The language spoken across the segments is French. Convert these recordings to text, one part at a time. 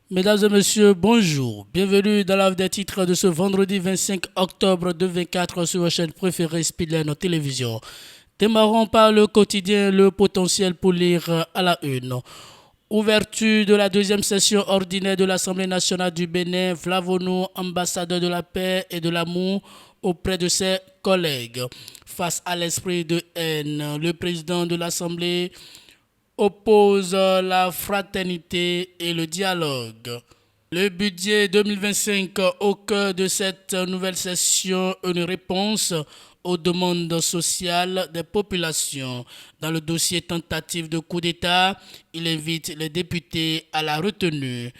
Mesdames et messieurs, bonjour. Bienvenue dans la des titres de ce vendredi 25 octobre 2024 sur votre chaîne préférée Speedline Télévision. Démarrons par le quotidien Le Potentiel pour lire à la une. Ouverture de la deuxième session ordinaire de l'Assemblée nationale du Bénin, Vlavonou, ambassadeur de la paix et de l'amour auprès de ses collègues. Face à l'esprit de haine, le président de l'Assemblée oppose la fraternité et le dialogue. Le budget 2025 au cœur de cette nouvelle session, une réponse aux demandes sociales des populations. Dans le dossier tentative de coup d'État, il invite les députés à la retenue.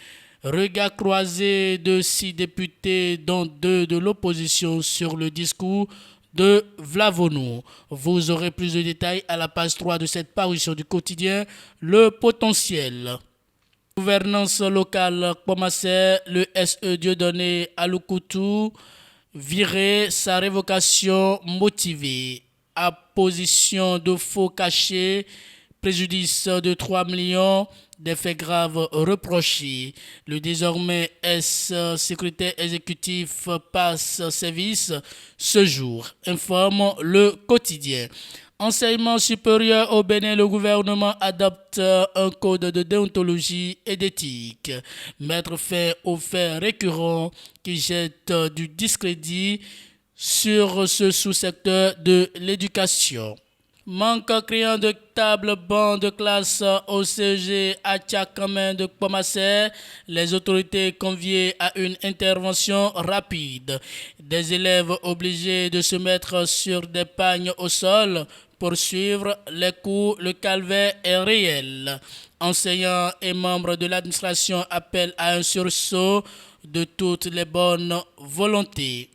Regard croisé de 6 députés, dont 2 de l'opposition, sur le discours de Vlavonou. Vous aurez plus de détails à la page 3 de cette parution du quotidien Le Potentiel. Gouvernance locale, Pomassé, le SE Dieudonné Alouκoutou, viré, sa révocation motivée. Apposition de faux cachés, préjudice de 3 millions, des faits graves reprochés. Le désormais secrétaire exécutif passe service ce jour, informe le quotidien. Enseignement supérieur au Bénin, le gouvernement adopte un code de déontologie et d'éthique. Mettre fin aux faits récurrents qui jettent du discrédit sur ce sous-secteur de l'éducation. Manque criant de table banc de classe au CG à Tchakamen de Pomassé, les autorités conviées à une intervention rapide. Des élèves obligés de se mettre sur des pagnes au sol pour suivre les cours, le calvaire est réel. Enseignants et membres de l'administration appellent à un sursaut de toutes les bonnes volontés.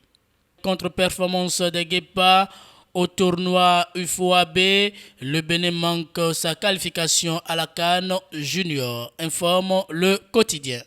Contre-performance des Guépas au tournoi UFOAB, le Bénin manque sa qualification à la CAN Junior, informe le quotidien.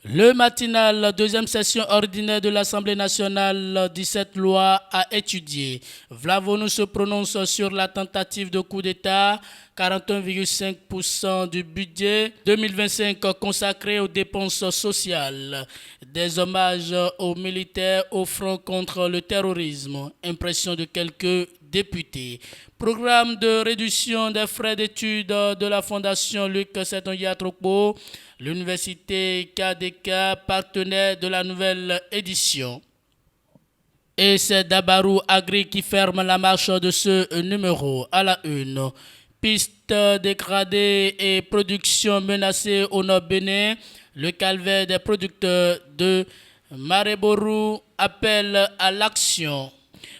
Le matinal, deuxième session ordinaire de l'Assemblée nationale, 17 lois à étudier. Vlavonou se prononce sur la tentative de coup d'État, 41,5% du budget 2025 consacré aux dépenses sociales. Des hommages aux militaires au front contre le terrorisme. Impression de quelques députés. Programme de réduction des frais d'études de la Fondation Luc Setonyatrokbo. L'université KDK, partenaire de la nouvelle édition. Et c'est Dabarou Agri qui ferme la marche de ce numéro à la une. Piste dégradée et production menacée au nord Bénin. Le calvaire des producteurs de Marebourou appelle à l'action.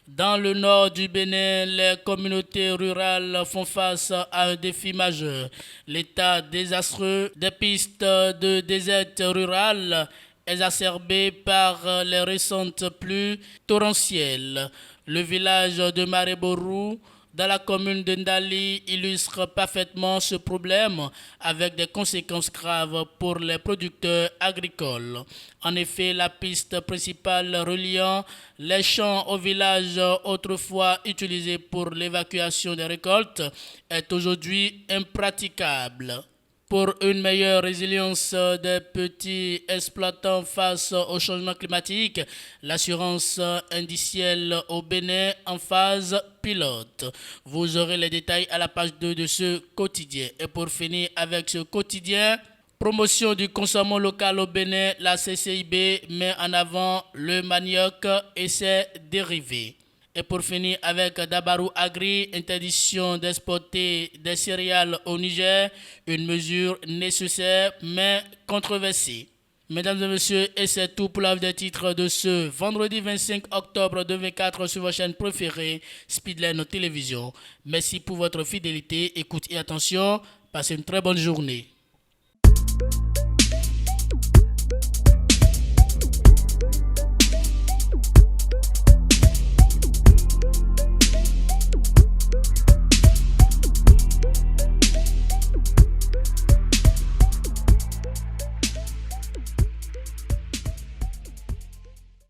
Dans le nord du Bénin, les communautés rurales font face à un défi majeur. L'état désastreux des pistes de désert rural exacerbé par les récentes pluies torrentielles. Le village de Marebourou, dans la commune de Ndali, illustre parfaitement ce problème avec des conséquences graves pour les producteurs agricoles. En effet, la piste principale reliant les champs au village autrefois utilisé pour l'évacuation des récoltes est aujourd'hui impraticable. Pour une meilleure résilience des petits exploitants face au changement climatique, l'assurance indicielle au Bénin en phase pilote. Vous aurez les détails à la page 2 de ce quotidien. Et pour finir avec ce quotidien, promotion du consommation local au Bénin, la CCIB met en avant le manioc et ses dérivés. Et pour finir avec Dabarou Agri, interdiction d'exporter des céréales au Niger, une mesure nécessaire mais controversée. Mesdames et messieurs, et c'est tout pour la des titres de ce vendredi 25 octobre 2024 sur votre chaîne préférée, Speedline Télévision. Merci pour votre fidélité, écoute et attention. Passez une très bonne journée.